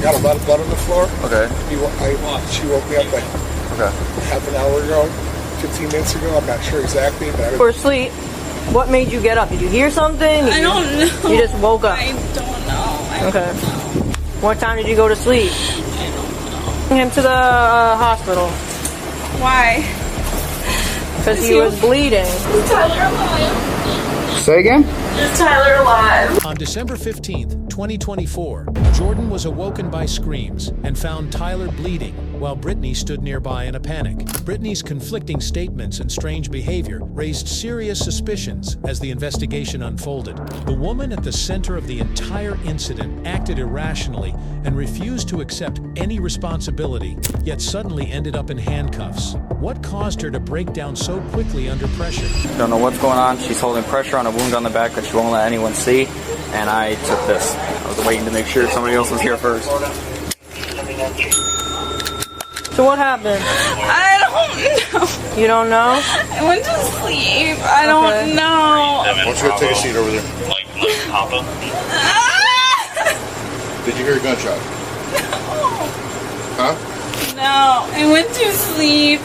got a lot of blood on the floor. Okay. She woke me up like half an hour ago, 15 minutes ago. I'm not sure exactly, but you were asleep. What made you get up? Did you hear something? I don't know. You just woke up. I don't know. Okay. What time did you go to sleep? I don't know. Bring him to the hospital. Why? Because he was bleeding. Is Tyler alive? Say again? Is Tyler alive? On December 15th, 2024, Jordan was awoken by screams and found Tyler bleeding while Brittany stood nearby in a panic. Brittany's conflicting statements and strange behavior raised serious suspicions as the investigation unfolded. The woman at the center of the entire incident acted irrationally and refused to accept any responsibility, yet suddenly ended up in handcuffs. What caused her to break down so quickly under pressure? Don't know what's going on. She's holding pressure on a wound on the back that she won't let anyone see, and I took this. I was waiting to make sure somebody else was here first. So what happened? I don't know. You don't know? I went to sleep. I don't know. why don't you go take a seat over there? Like Papa? Did you hear a gunshot? No. Huh? No. I went to sleep.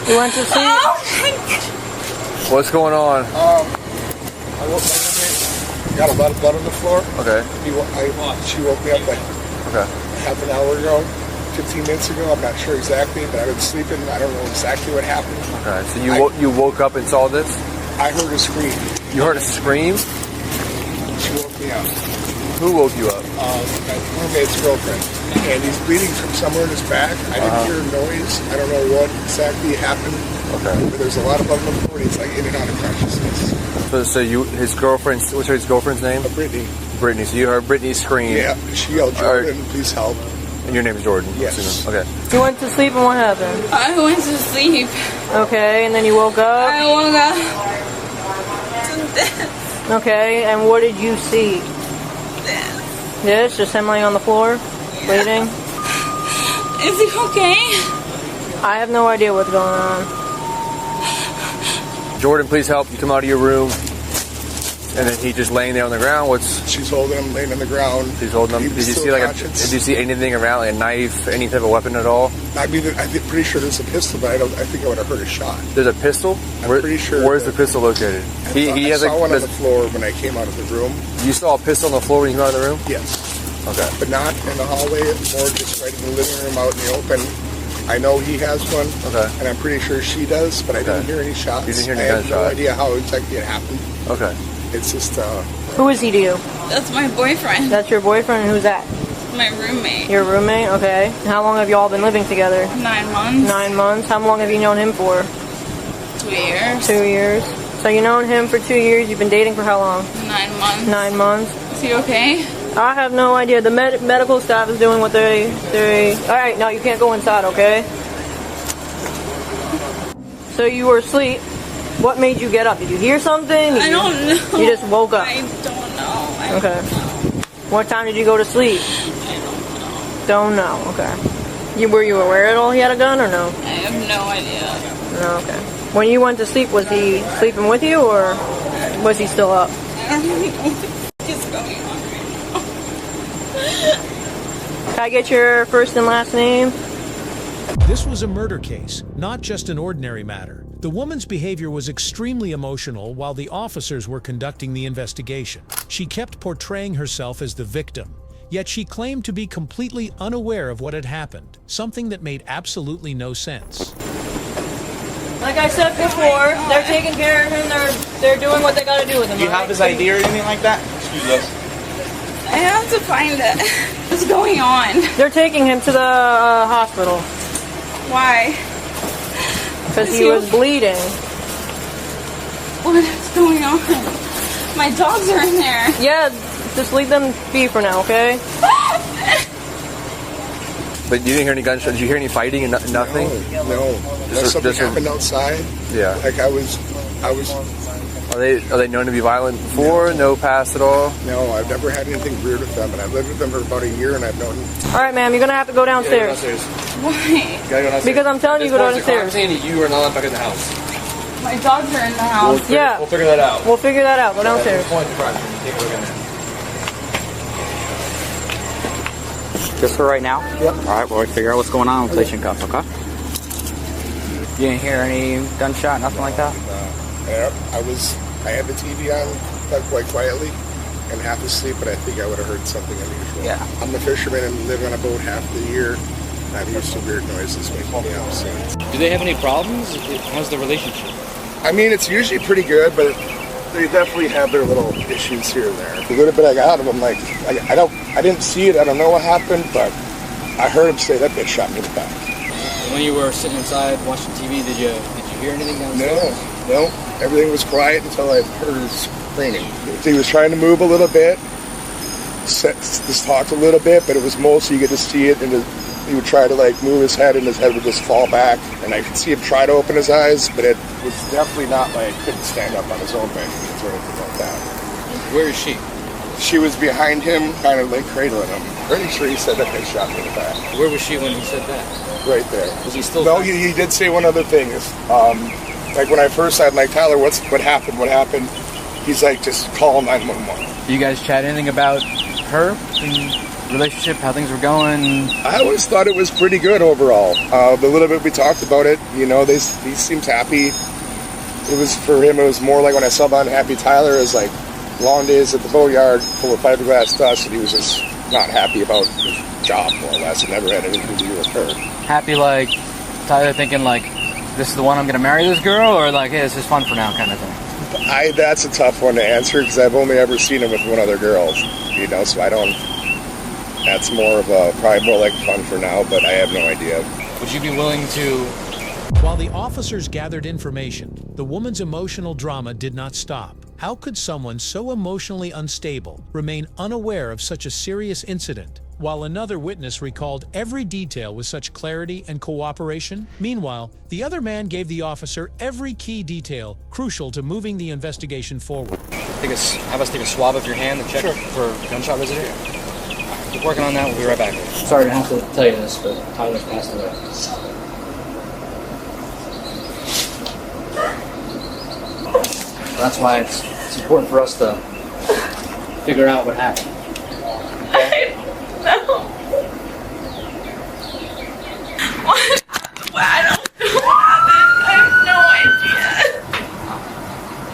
You went to sleep? Oh my God. What's going on? I woke up, got a lot of blood on the floor. Okay. She woke me up like half an hour ago, 15 minutes ago. I'm not sure exactly, but I've been sleeping. I don't know exactly what happened. Okay. So you woke up and saw this? I heard a scream. You heard a scream? She woke me up. Who woke you up? My roommate's girlfriend. And he's bleeding from somewhere in his back. I didn't hear a noise. I don't know what exactly happened. Okay. But there's a lot of blood on the floor. He's like in and out of consciousness. So his girlfriend's, what's his girlfriend's name? Brittany. Brittany. So you heard Brittany scream. Yeah. She yelled, Jordan, please help. And your name is Jordan? Yes. Okay. You went to sleep and what happened? I went to sleep. Okay, and then you woke up? I woke up to this. Okay, and what did you see? This? Just him laying on the floor? Bleeding? Is he okay? I have no idea what's going on. Jordan, please help. You come out of your room. And then he just laying there on the ground. She's holding him, laying on the ground. She's holding him. Did you see did you see anything around, like a knife, any type of weapon at all? I mean, I'm pretty sure there's a pistol, but I think I would have heard a shot. There's a pistol? I'm pretty sure. Where's the pistol located? I saw one on the floor when I came out of the room. You saw a pistol on the floor when you came out of the room? Yes. Okay. But not in the hallway, more just right in the living room out in the open. I know he has one, and I'm pretty sure she does, but I didn't hear any shots. You didn't hear any gunshots? I have no idea how exactly it happened. Okay. It's just, Who is he to you? That's my boyfriend. That's your boyfriend? Who's that? My roommate. Your roommate? Okay. How long have you all been living together? 9 months. 9 months. How long have you known him for? 2 years. 2 years. So you known him for 2 years. You've been dating for how long? 9 months. 9 months. Is he okay? I have no idea. The medical staff is doing what they... Alright, now you can't go inside, okay? So you were asleep. What made you get up? Did you hear something? I don't know. You just woke up? I don't know. Okay. What time did you go to sleep? I don't know. Okay. Were you aware at all he had a gun or no? I have no idea. No, okay. When you went to sleep, was he sleeping with you or was he still up? I don't really know what the is going on right now. Can I get your first and last name? This was a murder case, not just an ordinary matter. The woman's behavior was extremely emotional while the officers were conducting the investigation. She kept portraying herself as the victim, yet she claimed to be completely unaware of what had happened, something that made absolutely no sense. Like I said before, they're taking care of him, they're doing what they gotta do with him. Do you have his ID or anything like that? Excuse us. I have to find it. What's going on? They're taking him to the hospital. Why? Because he was bleeding. What is going on? My dogs are in there. Yeah, just leave them be for now, okay? But you didn't hear any gunshots? Did you hear any fighting and nothing? No. Something happened outside. Yeah. Like I was. Are they known to be violent before? No past at all? No, I've never had anything weird with them, and I've lived with them for about a year, and I've known. All right, ma'am, you're gonna have to go downstairs. Why? Because I'm telling you, go downstairs. You are not allowed back in the house. My dogs are in the house. We'll figure that out. We'll figure that out. Go downstairs. Take a look in there. Just for right now? Yep. All right, well, we'll figure out what's going on with placing cuffs, okay? You didn't hear any gunshot, nothing like that? Yeah, I had the TV on quite quietly and half asleep, but I think I would have heard something unusual. Yeah. I'm a fisherman and live on a boat half the year. I'm used to weird noises making me up. So. Do they have any problems? How's the relationship? I mean, it's usually pretty good, but they definitely have their little issues here and there. The little bit I got out of them, like, I didn't see it, I don't know what happened, but I heard him say that bitch shot me in the back. When you were sitting inside watching TV, did you hear anything downstairs? No, everything was quiet until I heard her screaming. He was trying to move a little bit, just talked a little bit, but it was mostly you could just see it, and he would try to like move his head, and his head would just fall back, and I could see him try to open his eyes, but it was definitely not like he couldn't stand up on his own back or anything like that. Where is she? She was behind him, kind of like cradling him. Pretty sure he said that they shot me in the back. Where was she when he said that? Right there. Was he still? No, he did say one other thing. Like when I first said, like, Tyler, what happened? What happened? He's like, just call 911. You guys chat anything about her and relationship, how things were going? I always thought it was pretty good overall. The little bit we talked about it, you know, he seemed happy. It was for him. It was more like when I saw the unhappy Tyler, it was like long days at the boatyard full of fiberglass dust, and he was just not happy about his job, more or less. It never had anything to do with her. Happy, like Tyler thinking like, this is the one I'm gonna marry this girl, or like, hey, this is fun for now kind of thing? That's a tough one to answer because I've only ever seen him with one other girl, you know, so I don't. That's more of a probably more like fun for now, but I have no idea. Would you be willing to? While the officers gathered information, the woman's emotional drama did not stop. How could someone so emotionally unstable remain unaware of such a serious incident, while another witness recalled every detail with such clarity and cooperation? Meanwhile, the other man gave the officer every key detail crucial to moving the investigation forward. Have us take a swab of your hand and check for gunshot residue? Keep working on that. We'll be right back. Sorry to have to tell you this, but Tyler's passed away. That's why it's important for us to figure out what happened. Okay? No. What? I don't know what happened. I have no idea.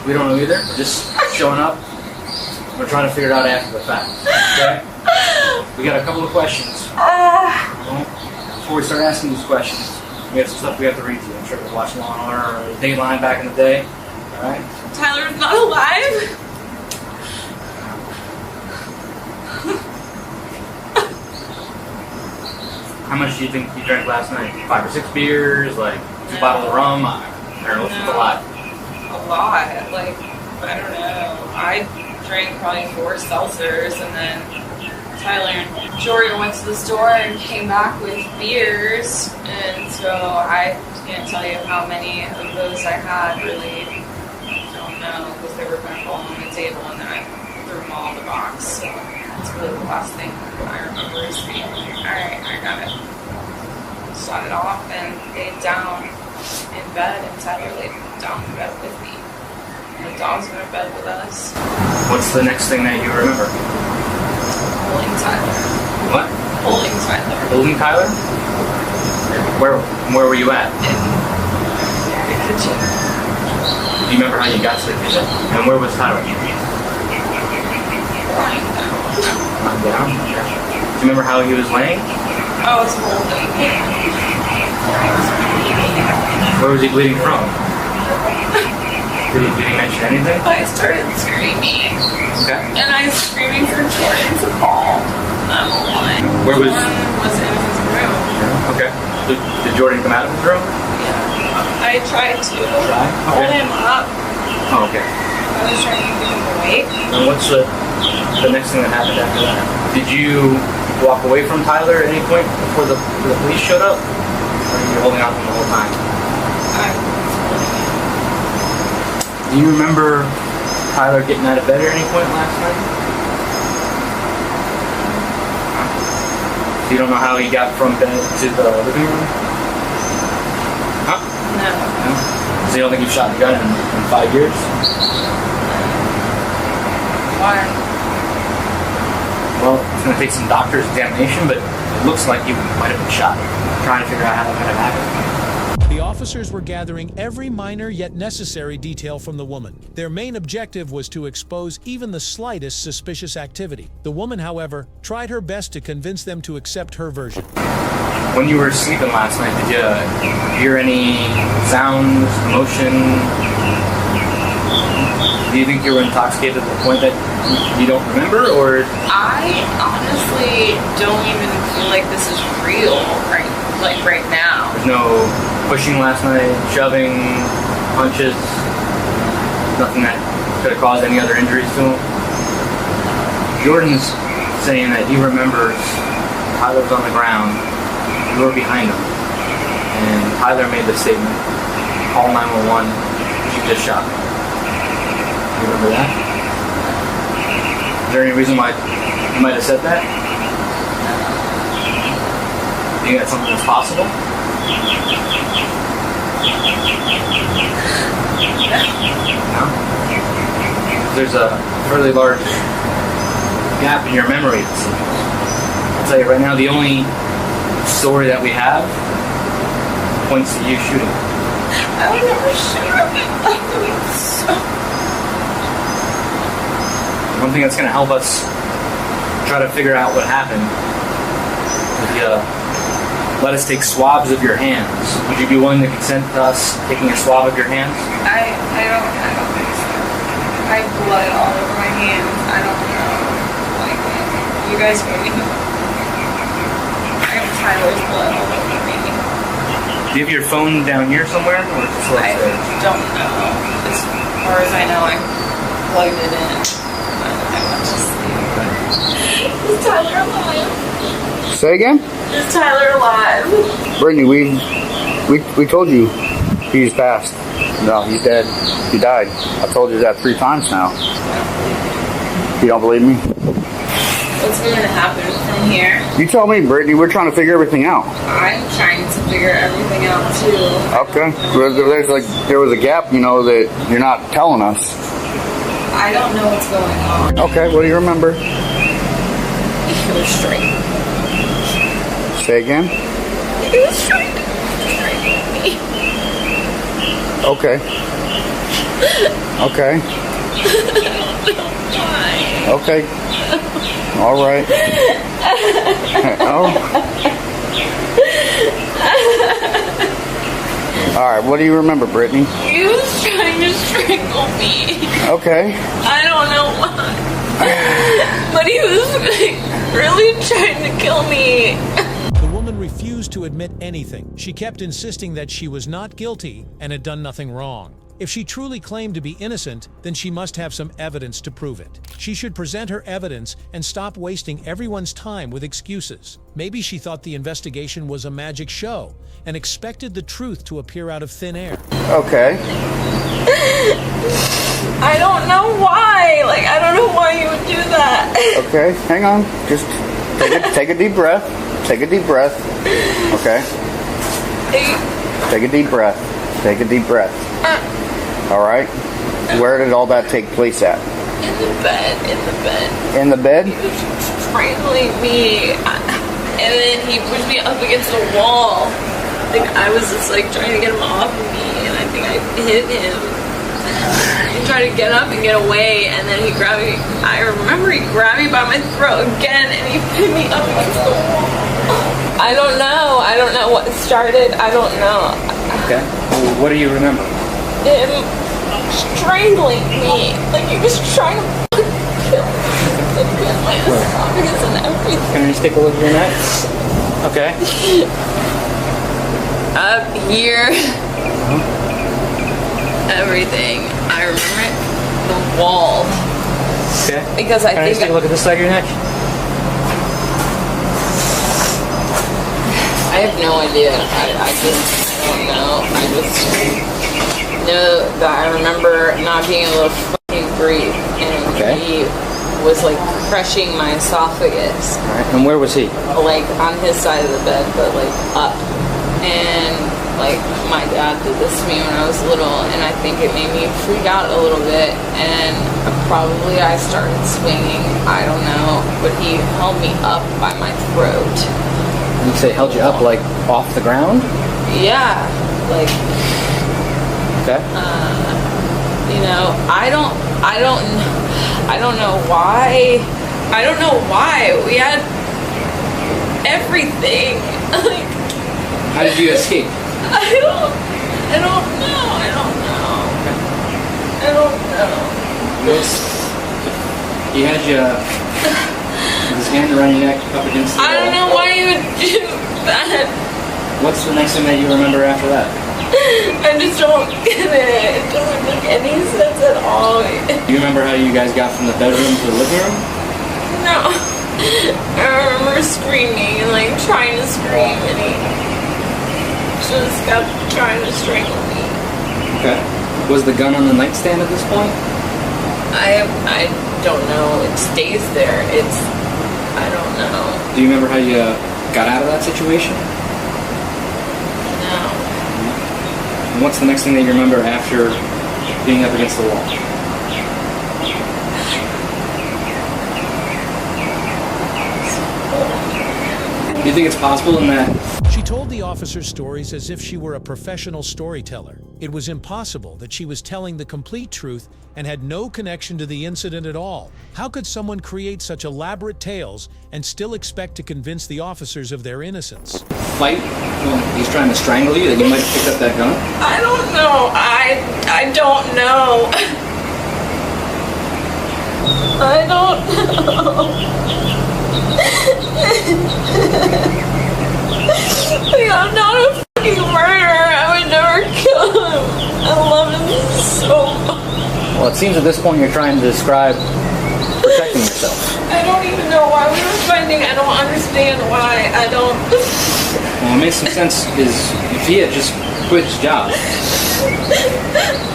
We don't know either. We're just showing up. We're trying to figure it out after the fact. Okay? We got a couple of questions. Before we start asking these questions, we have some stuff we have to read to you. I'm sure you've watched Law & Order or Dateline back in the day. Alright? Tyler's not alive. How much do you think you drank last night? 5 or 6 beers? Like 2 bottles of rum? I don't know what's a lot. A lot. Like, I don't know. I drank probably 4 seltzers, and then Tyler and Jordan went to the store and came back with beers, and so I can't tell you how many of those I had, really. Don't know, because they were kind of all on the table, and then I threw them all in the box, so that's really the last thing I remember is being like, alright, I got it. Shot it off and laid down in bed, and Tyler laid down in bed with me. And the dogs went to bed with us. What's the next thing that you remember? Holding Tyler. What? Holding Tyler. Holding Tyler? Where were you at? In the kitchen. Do you remember how you got to the kitchen? And where was Tyler? Lying down. Lying down? Do you remember how he was laying? I was holding him. Where was he bleeding from? Did he mention anything? I started screaming. Okay. And I was screaming for Jordan to call 911. Where was... Jordan was in his room. Okay. Did Jordan come out of his room? Yeah. I tried to Try? hold Okay. him up. Oh, okay. I was trying to get him awake. And what's the next thing that happened after that? Did you walk away from Tyler at any point before the police showed up? Or were you holding on to him the whole time? Do you remember Tyler getting out of bed at any point last night? So you don't know how he got from bed to the living room? Huh? No. No? So you don't think you've shot the gun in 5 years? Why? Well, it's going to take some doctor's examination, but looks like he might have been shot. Trying to figure out how that could have happened. The officers were gathering every minor yet necessary detail from the woman. Their main objective was to expose even the slightest suspicious activity. The woman, however, tried her best to convince them to accept her version. When you were sleeping last night, did you hear any sounds, motion? Do you think you were intoxicated to the point that you don't remember, or? I honestly don't even feel like this is real right now. There's no pushing last night, shoving, punches, nothing that could have caused any other injuries to him. Jordan's saying that he remembers Tyler was on the ground, you were behind him, and Tyler made the statement, call 911, she just shot me. You remember that? Is there any reason why you might have said that? Do you think that's something that's possible? No? There's a fairly large gap in your memory. I'll tell you right now, the only story that we have points to you shooting. I would never shoot him. One thing that's going to help us try to figure out what happened is you let us take swabs of your hands. Would you be willing to consent to us taking a swab of your hands? I don't think so. I have blood all over my hands. I don't know. Like, you guys maybe know. I have Tyler's blood all over me. Do you have your phone down here somewhere, or is it still I upstairs? don't know. As far as I know, I plugged it in. I went to sleep. Is Tyler alive? Say again? Is Tyler alive? Brittany, we told you he's passed. No, he's dead. He died. I told you that 3 times now. You don't believe me? What's going to happen from here? You tell me, Brittany. We're trying to figure everything out. I'm trying to figure everything out too. Okay. There was a gap, that you're not telling us. I don't know what's going on. Okay, what do you remember? He was straight. Say again? He was straight. Me. Okay. Okay. Why? Okay. All right. All right, what do you remember, Brittany? He was trying to strangle me. Okay. I don't know why. But he was really trying to kill me. The woman refused to admit anything. She kept insisting that she was not guilty and had done nothing wrong. If she truly claimed to be innocent, then she must have some evidence to prove it. She should present her evidence and stop wasting everyone's time with excuses. Maybe she thought the investigation was a magic show and expected the truth to appear out of thin air. Okay. I don't know why. I don't know why you would do that. Okay, hang on. Just take a deep breath. Take a deep breath. Okay? Take a deep breath. Take a deep breath. All right? Where did all that take place at? In the bed. In the bed? He was strangling me. And then he pushed me up against the wall. I was just trying to get him off of me. And I think I hit him. He tried to get up and get away. And then he grabbed me. I remember he grabbed me by my throat again. And he pinned me up against the wall. I don't know. I don't know what started. I don't know. Okay. Well, what do you remember? Him strangling me. He was trying to kill me. My esophagus and everything. Can I just take a look at your neck? Okay. Up here. Everything. I remember it. The wall. Okay. Because I Can I just take a look at this side of your neck? I have no idea. I just don't know. I just know that I remember not being able to fucking breathe, and he was crushing my esophagus. All right. And where was he? On his side of the bed, but up. And my dad did this to me when I was little, and I think it made me freak out a little bit, and probably I started swinging. I don't know, but he held me up by my throat. You say held you up like off the ground? Yeah, like. Okay. You know, I don't know why. I don't know why. We had everything. Like. How did you escape? I don't know. He had you his hand around your neck up against the wall. I don't know why you would do that. What's the next thing that you remember after that? I just don't get it. It doesn't make any sense at all. Do you remember how you guys got from the bedroom to the living room? No. I remember screaming and like trying to scream, and he just kept trying to strangle me. Okay. Was the gun on the nightstand at this point? I don't know. It stays there. I don't know. Do you remember how you got out of that situation? No. And what's the next thing that you remember after being up against the wall? Do you think it's possible in that? She told the officers stories as if she were a professional storyteller. It was impossible that she was telling the complete truth and had no connection to the incident at all. How could someone create such elaborate tales and still expect to convince the officers of their innocence? Fight when he's trying to strangle you, that you might have picked up that gun? I don't know. I don't know. I don't know. I'm not a fucking murderer. I would never kill him. I love him so much. Well, it seems at this point you're trying to describe protecting yourself. I don't even know why we were fighting. I don't understand why. I don't. Well, what makes some sense is if he had just quit his job,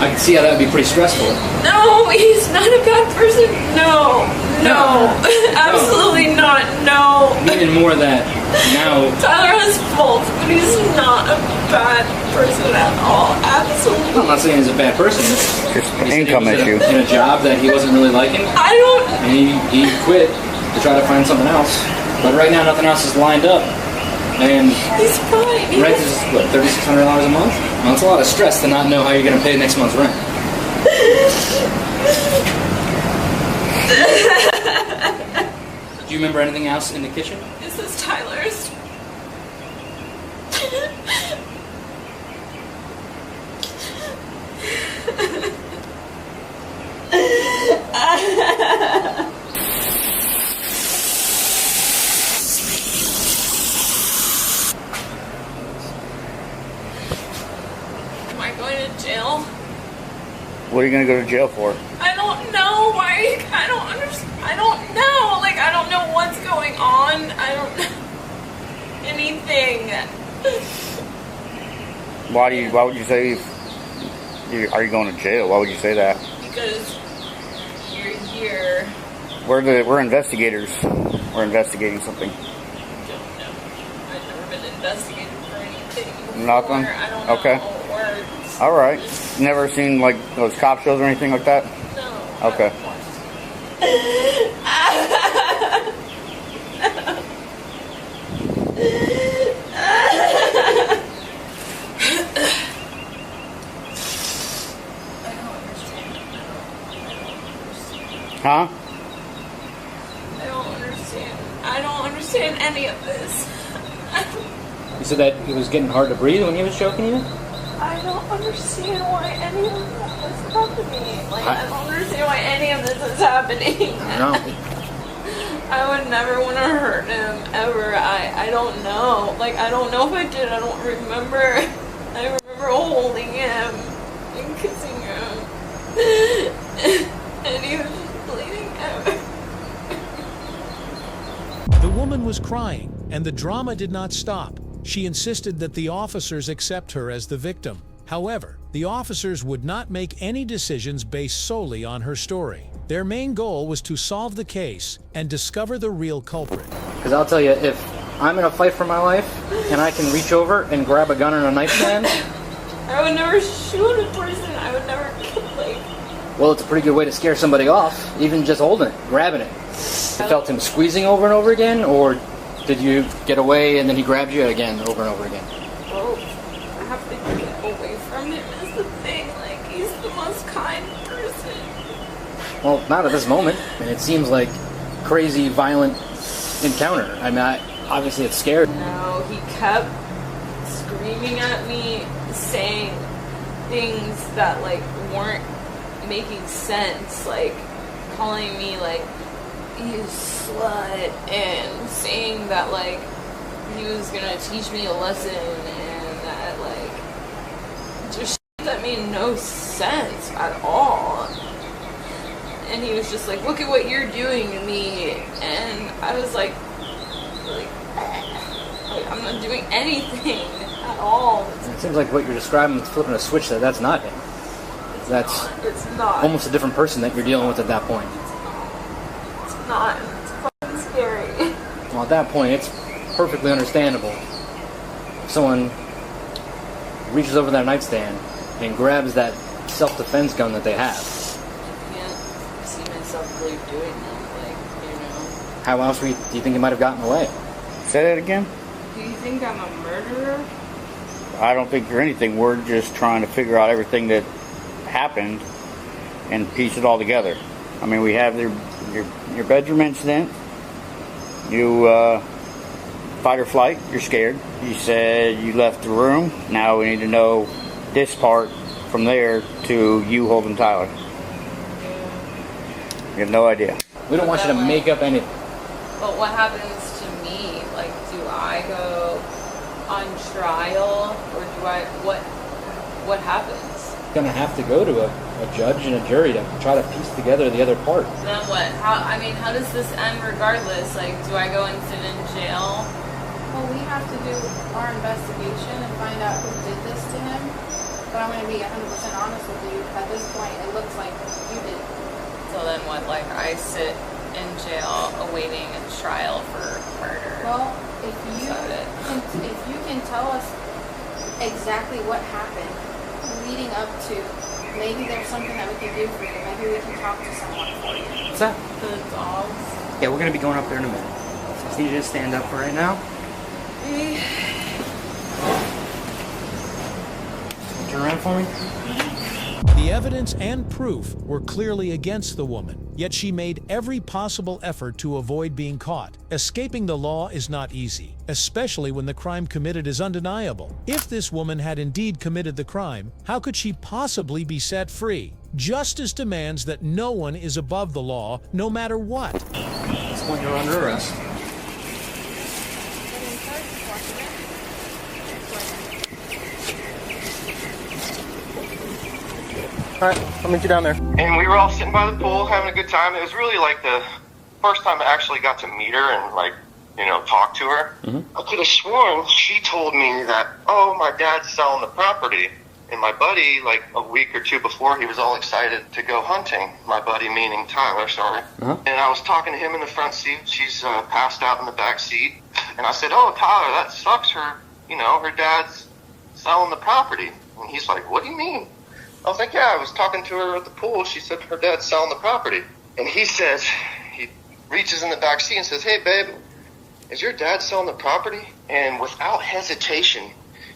I can see how that would be pretty stressful. No, he's not a bad person. No. Absolutely not. No. Even more that now. Tyler has faults, but he's not a bad person at all. Absolutely. I'm not saying he's a bad person. Just an income issue. In a job that he wasn't really liking. I don't. And he quit to try to find something else. But right now, nothing else is lined up. And he's fine. Rent is what, $3,600 a month? Well, it's a lot of stress to not know how you're going to pay next month's rent. Do you remember anything else in the kitchen? This is Tyler's. Am I going to jail? What are you going to go to jail for? I don't know why. I don't understand. I don't know. Like, I don't know what's going on. I don't know anything. Why would you say, are you going to jail? Why would you say that? Because you're here. We're investigators. We're investigating something. I don't know. I've never been investigated for anything before. Nothing? I don't know Okay. how it works. Alright. Never seen like those cop shows or anything like that? No. Okay. Huh? I don't understand any of this. You said that it was getting hard to breathe when he was choking you? I don't understand why any of this is happening. Like, I don't understand why any of this is happening. No. I would never want to hurt him, ever. I don't know. Like, I don't know if I did. I don't remember. I remember holding him and kissing him. And he was just bleeding out. The woman was crying, and the drama did not stop. She insisted that the officers accept her as the victim. However, the officers would not make any decisions based solely on her story. Their main goal was to solve the case and discover the real culprit. Because I'll tell you, if I'm in a fight for my life and I can reach over and grab a gun and a nightstand, I would never shoot a person. I would never kill, like... well, it's a pretty good way to scare somebody off, even just holding it, grabbing it. You felt him squeezing over and over again, or did Did you get away and then he grabbed you again, over and over again? Well, I have to get away from him is the thing. Like, he's the most kind person. Well, not at this moment. I mean, it seems like crazy, violent encounter. I mean, obviously it's scared. No, he kept screaming at me, saying things that, like, weren't making sense. Like, calling me, like, you slut, and saying that, like, he was gonna teach me a lesson, and that, like, just shit that made no sense at all. And he was just like, look at what you're doing to me. And I was like I'm not doing anything at all. It seems like what you're describing is flipping a switch that's not him. It's not. Almost a different person that you're dealing with at that point. It's not. It's fucking scary. Well, at that point, it's perfectly understandable. If someone reaches over their nightstand and grabs that self-defense gun that they have. I can't see myself really doing that, like, you know. How else do you think he might have gotten away? Say that again? Do you think I'm a murderer? I don't think you're anything. We're just trying to figure out everything that happened and piece it all together. I mean, we have your bedroom incident. You fight or flight. You're scared. You said you left the room. Now we need to know this part from there to you holding Tyler. You have no idea. We don't want you to make up anything. But what happens to me? Like, do I go on trial, or do I? What happens? You're gonna have to go to a judge and a jury to try to piece together the other part. Then what? How does this end regardless? Like, do I go and sit in jail? Well, we have to do our investigation and find out who did this to him. But I'm going to be 100% honest with you. At this point, it looks like you did. So then what? Like, I sit in jail awaiting a trial for murder. Well, if you can tell us exactly what happened leading up to, maybe there's something that we can do for you. Maybe we can talk to someone for you. What's that? The dogs. Yeah, we're gonna be going up there in a minute. Just need you to stand up for right now. Turn around for me. The evidence and proof were clearly against the woman, yet she made every possible effort to avoid being caught. Escaping the law is not easy, especially when the crime committed is undeniable. If this woman had indeed committed the crime, how could she possibly be set free? Justice demands that no one is above the law, no matter what. At this point, you're under arrest. All right, I'll meet you down there. And we were all sitting by the pool having a good time. It was really like the first time I actually got to meet her and, like, you know, talk to her. Mm-hmm. I could have sworn she told me that, oh, my dad's selling the property. And my buddy, like a week or two before, he was all excited to go hunting. My buddy, meaning Tyler, sorry. Uh-huh. And I was talking to him in the front seat. She's passed out in the back seat. And I said, oh, Tyler, that sucks. Her dad's selling the property. And he's like, what do you mean? I was like, yeah, I was talking to her at the pool. She said her dad's selling the property. And he says, he reaches in the back seat and says, hey, babe, is your dad selling the property? And without hesitation,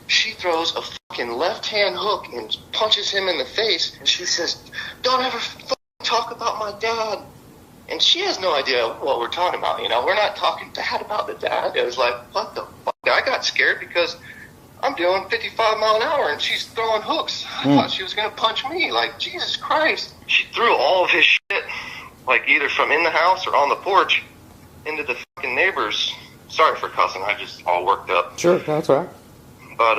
she throws a fucking left-hand hook and punches him in the face. And she says, don't ever fucking talk about my dad. And she has no idea what we're talking about, you know. We're not talking bad about the dad. It was like, what the fuck? I got scared because I'm doing 55 mile an hour and she's throwing hooks. I thought she was going to punch me. Like, Jesus Christ. She threw all of his shit, like either from in the house or on the porch, into the fucking neighbors. Sorry for cussing. I just all worked up. Sure, that's all right. But,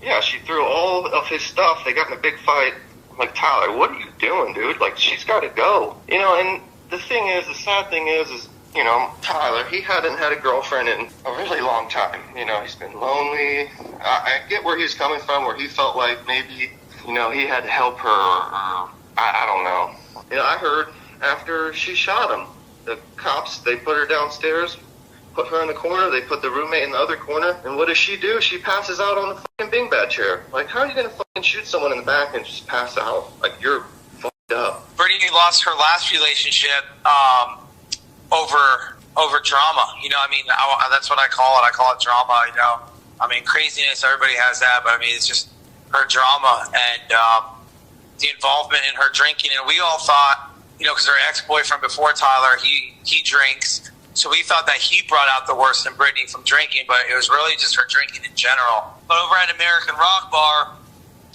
yeah, she threw all of his stuff. They got in a big fight. I'm like, Tyler, what are you doing, dude? Like, she's got to go. You know, and the sad thing is, you know, Tyler, he hadn't had a girlfriend in a really long time. You know, he's been lonely. I get where he's coming from, where he felt like maybe, you know, he had to help her, or I don't know. You know, I heard after she shot him, the cops, they put her downstairs, put her in the corner, they put the roommate in the other corner, and what does she do? She passes out on the fucking beanbag chair. Like, how are you going to fucking shoot someone in the back and just pass out? Like, you're fucked up. Brittany lost her last relationship over over drama. You know, I mean, that's what I call it. I call it drama. You know, I mean, craziness. Everybody has that, but I mean, it's just her drama and the involvement in her drinking. And we all thought, you know, because her ex-boyfriend before Tyler, he drinks, so we thought that he brought out the worst in Brittany from drinking, but it was really just her drinking in general. But over at American Rock Bar,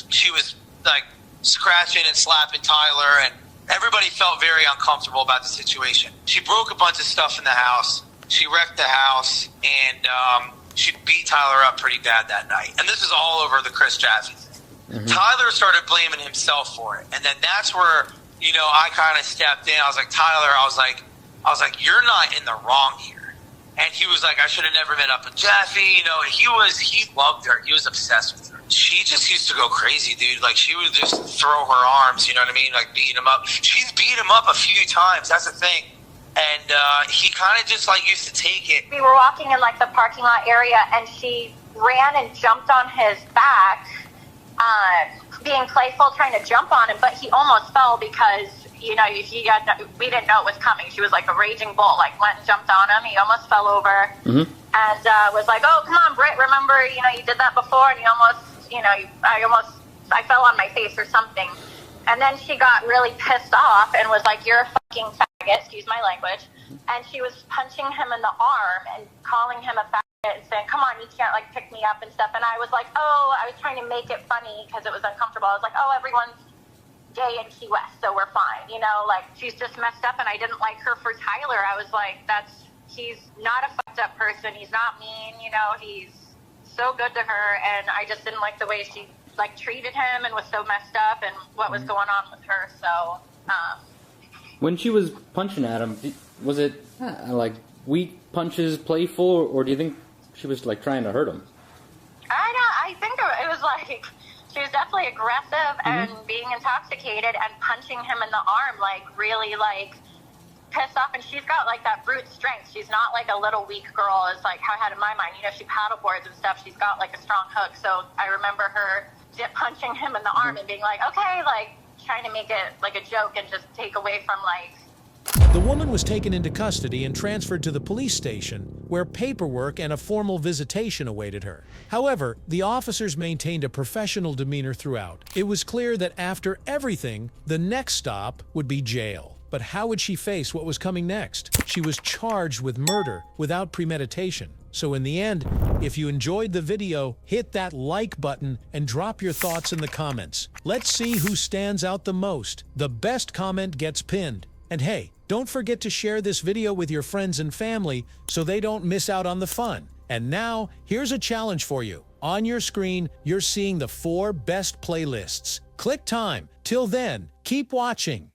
she was like scratching and slapping Tyler, and everybody felt very uncomfortable about the situation. She broke a bunch of stuff in the house. She wrecked the house, and she beat Tyler up pretty bad that night. And this is all over the Chris Jaffe thing. Tyler started blaming himself for it, and then that's where, you know, I kind of stepped in. I was like, Tyler, I was like, you're not in the wrong here. And he was like, I should have never met up with Jaffe. You know, he loved her. He was obsessed with her. She just used to go crazy, dude. Like, she would just throw her arms, you know what I mean? Like, beating him up. She's beat him up a few times. That's the thing. And he kind of just, like, used to take it. We were walking in, like, the parking lot area, and she ran and jumped on his back, being playful, trying to jump on him, but he almost fell because, you know, we didn't know it was coming. She was like a raging bull, like went and jumped on him. He almost fell over and was like, oh, come on, Britt, remember, you know, you did that before, and you almost, you know, I fell on my face or something. And then she got really pissed off and was like, you're a fucking faggot, excuse my language. And she was punching him in the arm and calling him a faggot and saying, come on, you can't, like, pick me up and stuff. And I was like, oh, I was trying to make it funny because it was uncomfortable. I was like, oh, everyone's gay in Key West, so we're fine. You know, like, she's just messed up, and I didn't like her for Tyler. I was like, he's not a fucked up person. He's not mean, you know, he's so good to her, and I just didn't like the way she, like, treated him and was so messed up and what was going on with her. So, when she was punching at him, was it, like, weak punches, playful, or do you think she was, like, trying to hurt him? I think it was like, she was definitely aggressive and being intoxicated and punching him in the arm, like, really, like, pissed off. And she's got, like, that brute strength. She's not, like, a little weak girl, is, like, how I had in my mind. You know, she paddleboards and stuff. She's got, like, a strong hook. So I remember her punching him in the arm and being like, okay, like, trying to make it, like, a joke and just take away from, like... The woman was taken into custody and transferred to the police station, where paperwork and a formal visitation awaited her. However, the officers maintained a professional demeanor throughout. It was clear that after everything, the next stop would be jail. But how would she face what was coming next? She was charged with murder without premeditation. So in the end, if you enjoyed the video, hit that like button and drop your thoughts in the comments. Let's see who stands out the most. The best comment gets pinned. And hey, don't forget to share this video with your friends and family so they don't miss out on the fun. And now, here's a challenge for you. On your screen, you're seeing the 4 best playlists. Click time. Till then, keep watching.